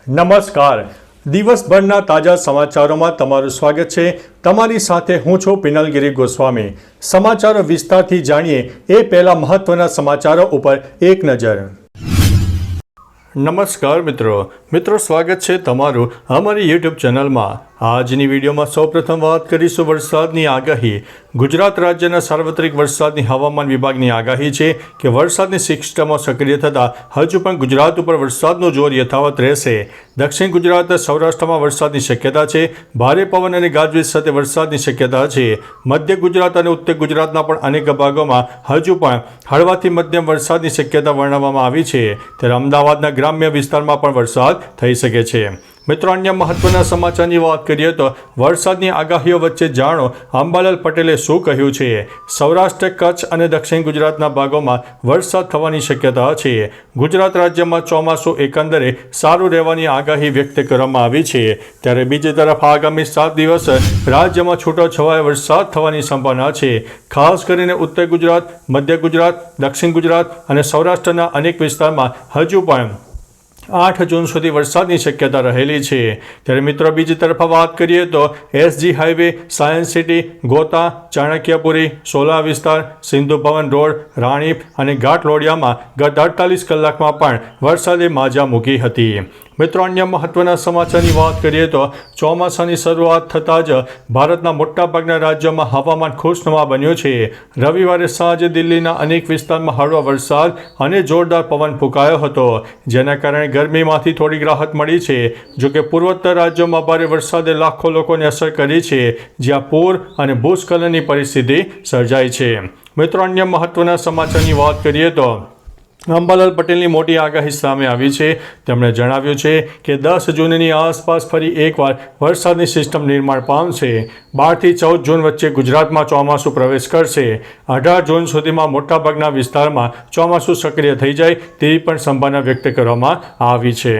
નમસ્કાર. દિવસભરના તાજા સમાચારોમાં તમારું સ્વાગત છે. તમારી સાથે હું છું પિનલગીરી ગોસ્વામી. સમાચારો વિસ્તારથી જાણીએ એ પહેલા મહત્વના સમાચારો ઉપર એક નજર. નમસ્કાર મિત્રો સ્વાગત છે તમારું અમારી યુટ્યુબ ચેનલમાં. આજની વિડીયોમાં સૌપ્રથમ વાત કરીશું વરસાદની આગાહી. ગુજરાત રાજ્યના સાર્વત્રિક વરસાદની હવામાન વિભાગની આગાહી છે કે વરસાદની સિસ્ટમો સક્રિય થતાં હજુ પણ ગુજરાત ઉપર વરસાદનું જોર યથાવત રહેશે. દક્ષિણ ગુજરાત સૌરાષ્ટ્રમાં વરસાદની શક્યતા છે. ભારે પવન અને ગાજવીજ સાથે વરસાદની શક્યતા છે. મધ્ય ગુજરાત અને ઉત્તર ગુજરાતના પણ અનેક ભાગોમાં હજુ પણ હળવાથી મધ્યમ વરસાદની શક્યતા વર્ણવવામાં આવી છે. ત્યારે અમદાવાદના ગ્રામ્ય વિસ્તારમાં પણ વરસાદ થઈ શકે છે. મિત્રો, અન્ય મહત્વના સમાચારની વાત કરીએ તો વરસાદની આગાહીઓ વચ્ચે જાણો અંબાલાલ પટેલે શું કહ્યું છે. સૌરાષ્ટ્ર, કચ્છ અને દક્ષિણ ગુજરાતના ભાગોમાં વરસાદ થવાની શક્યતા છે. ગુજરાત રાજ્યમાં ચોમાસું એકંદરે સારું રહેવાની આગાહી વ્યક્ત કરવામાં આવી છે. ત્યારે બીજી તરફ આગામી 7 દિવસ રાજ્યમાં છૂટોછવાયો વરસાદ થવાની સંભાવના છે. ખાસ કરીને ઉત્તર ગુજરાત, મધ્ય ગુજરાત, દક્ષિણ ગુજરાત અને સૌરાષ્ટ્રના અનેક વિસ્તારમાં હજુ પણ 8 જૂન સુધી વરસાદની શક્યતા રહેલી છે. ત્યારે મિત્રો, બીજી તરફ વાત કરીએ તો એસજી હાઈવે, સાયન્સ સિટી, ગોતા, ચાણક્યપુરી, સોલા વિસ્તાર, સિંધુ ભવન રોડ, રાણીપ અને ઘાટલોડિયામાં ગત 48 કલાકમાં પણ વરસાદે માજા મૂકી હતી. મિત્રો, અન્ય મહત્વના સમાચારની વાત કરીએ તો ચોમાસાની શરૂઆત થતાં જ ભારતના મોટાભાગના રાજ્યોમાં હવામાન ખુશનુમા બન્યું છે. રવિવારે સાંજે દિલ્હીના અનેક વિસ્તારમાં હળવો વરસાદ અને જોરદાર પવન ફૂંકાયો હતો, જેના કારણે ગરમીમાંથી થોડીક રાહત મળી છે. જોકે પૂર્વોત્તર રાજ્યોમાં ભારે વરસાદે લાખો લોકોને અસર કરી છે, જ્યાં પૂર અને ભૂસ્ખલનની પરિસ્થિતિ સર્જાઈ છે. મિત્રો, અન્ય મહત્વના સમાચારની વાત કરીએ તો અંબાલાલ પટેલની મોટી આગાહી સામે આવી છે. તેમણે જણાવ્યું છે કે 10 જૂનની આસપાસ ફરી એકવાર વરસાદની સિસ્ટમ નિર્માણ પામશે. 12 થી 14 જૂન વચ્ચે ગુજરાતમાં ચોમાસું પ્રવેશ કરશે. 18 જૂન સુધીમાં મોટાભાગના વિસ્તારમાં ચોમાસું સક્રિય થઈ જાય તેવી પણ સંભાવના વ્યક્ત કરવામાં આવી છે.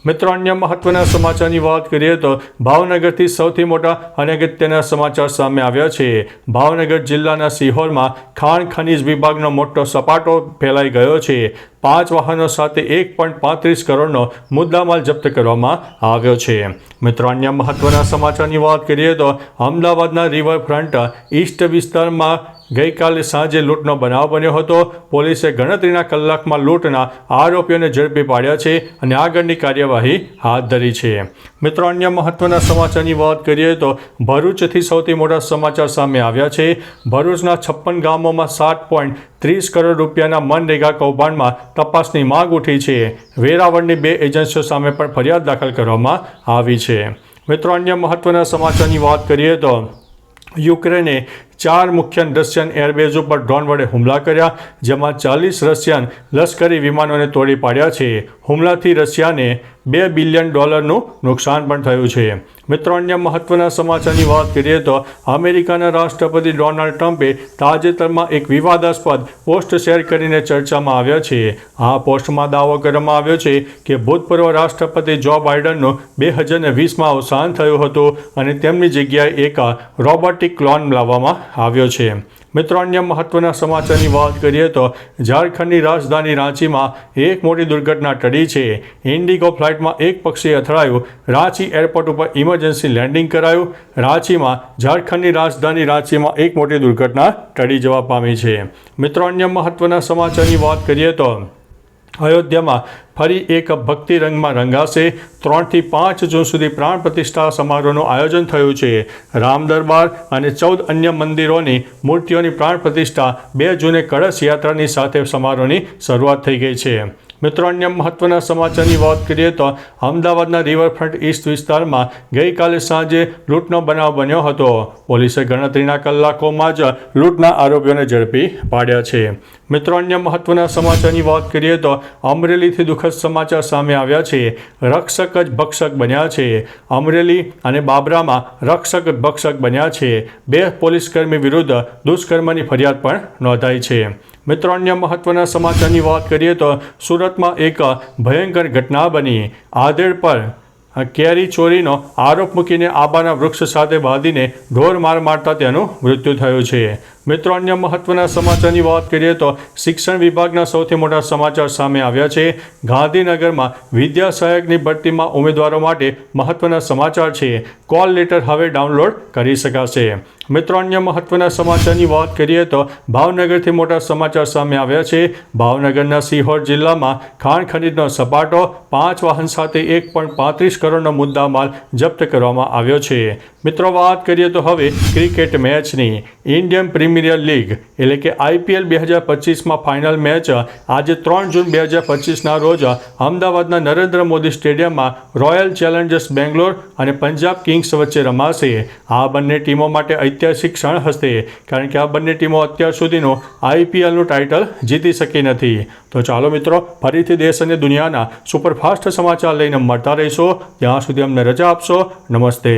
મિત્રો, અન્ય મહત્વના સમાચારની વાત કરીએ તો ભાવનગરથી સૌથી મોટા અને અગત્યના સમાચાર સામે આવ્યા છે. ભાવનગર જિલ્લાના સિહોરમાં ખાણ ખનીજ વિભાગનો મોટો સપાટો ફેલાઈ ગયો છે. 5 વાહનો સાથે 1.35 કરોડનો મુદ્દામાલ જપ્ત કરવામાં આવ્યો છે. મિત્રો, અન્ય મહત્વના સમાચારની વાત કરીએ તો અમદાવાદના રિવરફ્રન્ટ ઈસ્ટ વિસ્તારમાં ગઈકાલે સાંજે લૂંટનો બનાવ બન્યો હતો. પોલીસે ગણતરીના કલાકમાં લૂંટના આરોપીઓને ઝડપી પાડ્યા છે અને આગળની કાર્યવાહી હાથ ધરી છે. મિત્રો, અન્ય મહત્વના સમાચારની વાત કરીએ તો ભરૂચથી સૌથી મોટા સમાચાર સામે આવ્યા છે. ભરૂચના 56 ગામોમાં 7.30 કરોડ રૂપિયાના મનરેગા કૌભાંડમાં તપાસની માંગ ઉઠી છે. વેરાવળની 2 એજન્સીઓ સામે પણ ફરિયાદ દાખલ કરવામાં આવી છે. મિત્રો, અન્ય મહત્વના સમાચારની વાત કરીએ તો યુક્રેને 4 મુખ્ય રશિયન એરબેઝ ઉપર ડ્રોન વડે હુમલા કર્યા, જેમાં 40 રશિયન લશ્કરી વિમાનોને તોડી પાડ્યા છે. હુમલાથી રશિયાને $2 બિલિયન નુકસાન પણ થયું છે. મિત્રો, અન્ય મહત્વના સમાચારની વાત કરીએ તો અમેરિકાના રાષ્ટ્રપતિ ડોનાલ્ડ ટ્રમ્પે તાજેતરમાં એક વિવાદાસ્પદ પોસ્ટ શેર કરીને ચર્ચામાં આવ્યા છે. આ પોસ્ટમાં દાવો કરવામાં આવ્યો છે કે ભૂતપૂર્વ રાષ્ટ્રપતિ જો બાઇડનનું 2020માં અવસાન થયું હતું અને તેમની જગ્યાએ એક રોબોટિક ક્લોન લાવવામાં આવ્યો છે. મિત્રો, અન્ય મહત્વના સમાચારની વાત કરીએ તો ઝારખંડની રાજધાની રાંચીમાં એક મોટી દુર્ઘટના ટળી છે. ઇન્ડિગો ફ્લાઇટમાં એક પક્ષી અથડાયું. રાંચી એરપોર્ટ ઉપર ઇમરજન્સી લેન્ડિંગ કરાયું. રાંચીમાં ઝારખંડની રાજધાની રાંચીમાં એક મોટી દુર્ઘટના ટળી જવા પામી છે. મિત્રો, અન્ય મહત્વના સમાચારની વાત કરીએ તો અયોધ્યામાં ફરી એક ભક્તિ રંગમાં રંગાશે. 3 થી 5 જૂન સુધી પ્રાણ પ્રતિષ્ઠા સમારોહનું આયોજન થયું છે. રામ દરબાર અને 14 અન્ય મંદિરોની મૂર્તિઓની પ્રાણ પ્રતિષ્ઠા 2 જૂને કળશ યાત્રાની સાથે સમારોહની શરૂઆત થઈ ગઈ છે. મિત્રો, અન્ય મહત્વના સમાચારની વાત કરીએ તો અમદાવાદના રિવરફ્રન્ટ ઈસ્ટ વિસ્તારમાં ગઈકાલે સાંજે લૂંટનો બનાવ બન્યો હતો. પોલીસે ગણતરીના કલાકોમાં જ લૂંટના આરોપીઓને ઝડપી પાડ્યા છે. મિત્રો, અન્ય મહત્વના સમાચારની વાત કરીએ તો અમરેલીથી દુઃખદ સમાચાર સામે આવ્યા છે. રક્ષક જ ભક્ષક બન્યા છે. અમરેલી અને બાબરામાં રક્ષક ભક્ષક બન્યા છે. 2 પોલીસકર્મી વિરુદ્ધ દુષ્કર્મની ફરિયાદ પણ નોંધાઈ છે. મિત્રો, અન્ય મહત્વના સમાચારની વાત કરીએ તો સુરતમાં એક ભયંકર ઘટના બની. આધેડ પર કેરી ચોરીનો આરોપ મૂકીને આંબાના વૃક્ષ સાથે બાંધીને ઢોર મારતા તેનું મૃત્યુ થયું છે. મિત્રો અન્ય મહત્વના સમાચારની વાત કરીએ તો શિક્ષણ વિભાગના સૌથી મોટા સમાચાર સામે આવ્યા છે. ગાંધીનગરમાં વિદ્યા સહાયકની ભરતીમાં ઉમેદવારો માટે મહત્વના સમાચાર છે. કોલ લેટર હવે ડાઉનલોડ કરી શકાશે. મિત્રો અન્ય મહત્વના સમાચારની વાત કરીએ તો ભાવનગરથી મોટા સમાચાર સામે આવ્યા છે. ભાવનગરના સિહોર જિલ્લામાં ખાણ ખનીજનો સપાટો 5 વાહન સાથે 1.35 કરોડનો મુદ્દામાલ જપ્ત કરવામાં આવ્યો છે. મિત્રો વાત કરીએ તો હવે ક્રિકેટ મેચની. ઇન્ડિયન પ્રીમિયર લીગ એટલે કે IPL 2025માં ફાઇનલ મેચ આજે 3 જૂન 2025ના રોજ અમદાવાદના નરેન્દ્ર મોદી સ્ટેડિયમમાં રોયલ ચેલેન્જર્સ બેંગ્લોર અને પંજાબ કિંગ્સ વચ્ચે રમાશે. આ બંને ટીમો માટે ઐતિહાસિક ક્ષણ હશે, કારણ કે આ બંને ટીમો અત્યાર સુધીનું IPLનું ટાઇટલ જીતી શકી નથી. તો ચાલો મિત્રો, ફરીથી દેશ અને દુનિયાના સુપરફાસ્ટ સમાચાર લઈને મળતા રહીશો. ત્યાં સુધી અમને રજા આપશો. નમસ્તે.